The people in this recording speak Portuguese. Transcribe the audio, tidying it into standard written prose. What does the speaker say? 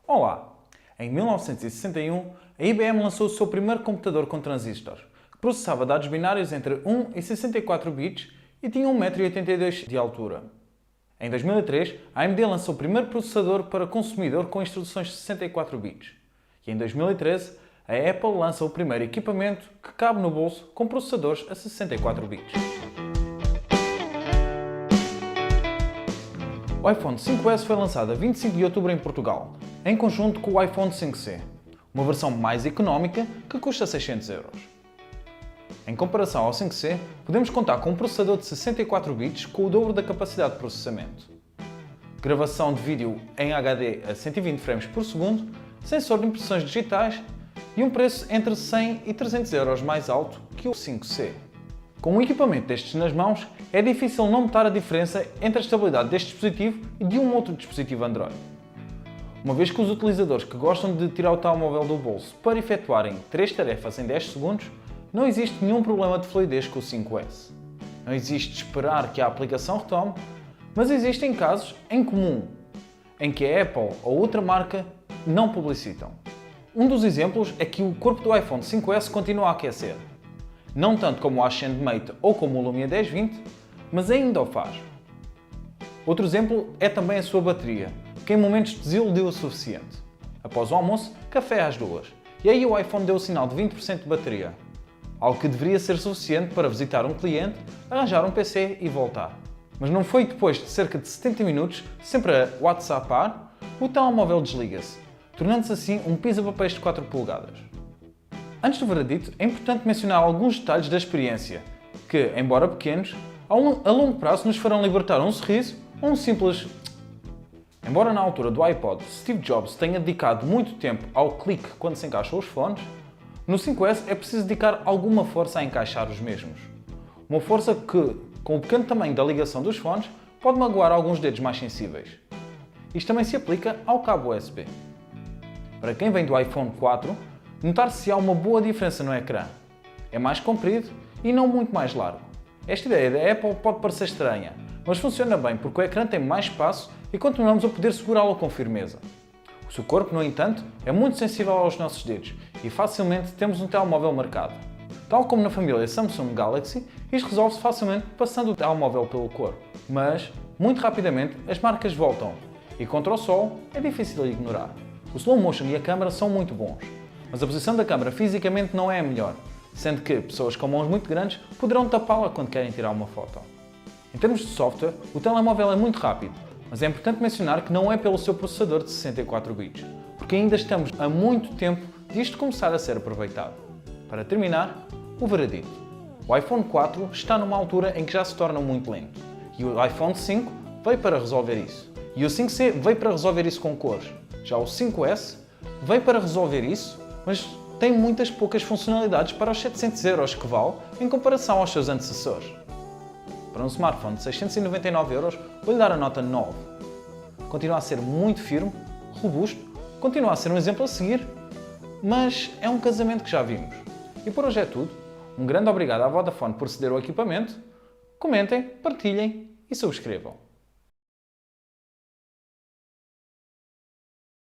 Olá! Em 1961, a IBM lançou o seu primeiro computador com transistor, que processava dados binários entre 1 e 64 bits e tinha 1,82 m de altura. Em 2003, a AMD lançou o primeiro processador para consumidor com instruções de 64 bits. E em 2013, a Apple lança o primeiro equipamento que cabe no bolso com processadores a 64 bits. O iPhone 5S foi lançado a 25 de outubro em Portugal, em conjunto com o iPhone 5C, uma versão mais económica que custa 600 €. Em comparação ao 5C, podemos contar com um processador de 64 bits com o dobro da capacidade de processamento, gravação de vídeo em HD a 120 frames por segundo, sensor de impressões digitais e um preço entre 100 e 300 € mais alto que o 5C. Com um equipamento destes nas mãos, é difícil não notar a diferença entre a estabilidade deste dispositivo e de um outro dispositivo Android. Uma vez que os utilizadores que gostam de tirar o telemóvel do bolso para efetuarem 3 tarefas em 10 segundos, não existe nenhum problema de fluidez com o 5S. Não existe esperar que a aplicação retome, mas existem casos em comum, em que a Apple ou outra marca não publicitam. Um dos exemplos é que o corpo do iPhone 5S continua a aquecer. Não tanto como o Ascend Mate ou como o Lumia 1020, mas ainda o faz. Outro exemplo é também a sua bateria, que em momentos desiludiu o suficiente. Após o almoço, café às 2, e aí o iPhone deu o sinal de 20% de bateria, algo que deveria ser suficiente para visitar um cliente, arranjar um PC e voltar. Mas não foi depois de cerca de 70 minutos, sempre a WhatsAppar, o telemóvel desliga-se, tornando-se assim um pisa-papéis de 4 polegadas. Antes do veredito, é importante mencionar alguns detalhes da experiência, que, embora pequenos, a longo prazo nos farão libertar um sorriso ou um simples. Embora na altura do iPod Steve Jobs tenha dedicado muito tempo ao clique quando se encaixam os fones, no 5S é preciso dedicar alguma força a encaixar os mesmos. Uma força que, com o pequeno tamanho da ligação dos fones, pode magoar alguns dedos mais sensíveis. Isto também se aplica ao cabo USB. Para quem vem do iPhone 4, notar-se há uma boa diferença no ecrã. É mais comprido e não muito mais largo. Esta ideia da Apple pode parecer estranha, mas funciona bem porque o ecrã tem mais espaço e continuamos a poder segurá-lo com firmeza. O seu corpo, no entanto, é muito sensível aos nossos dedos e facilmente temos um telemóvel marcado. Tal como na família Samsung Galaxy, isto resolve-se facilmente passando o telemóvel pelo corpo. Mas, muito rapidamente, as marcas voltam e contra o sol é difícil de ignorar. O slow motion e a câmera são muito bons, mas a posição da câmera fisicamente não é a melhor, sendo que pessoas com mãos muito grandes poderão tapá-la quando querem tirar uma foto. Em termos de software, o telemóvel é muito rápido, mas é importante mencionar que não é pelo seu processador de 64 bits, porque ainda estamos a muito tempo disto começar a ser aproveitado. Para terminar, o veredito. O iPhone 4 está numa altura em que já se torna muito lento, e o iPhone 5 veio para resolver isso. E o 5C veio para resolver isso com cores. Já o 5S veio para resolver isso, mas tem muitas poucas funcionalidades para os 700 € que vale em comparação aos seus antecessores. Para um smartphone de 699 €, vou-lhe dar a nota 9. Continua a ser muito firme, robusto, continua a ser um exemplo a seguir, mas é um casamento que já vimos. E por hoje é tudo. Um grande obrigado à Vodafone por ceder o equipamento. Comentem, partilhem e subscrevam.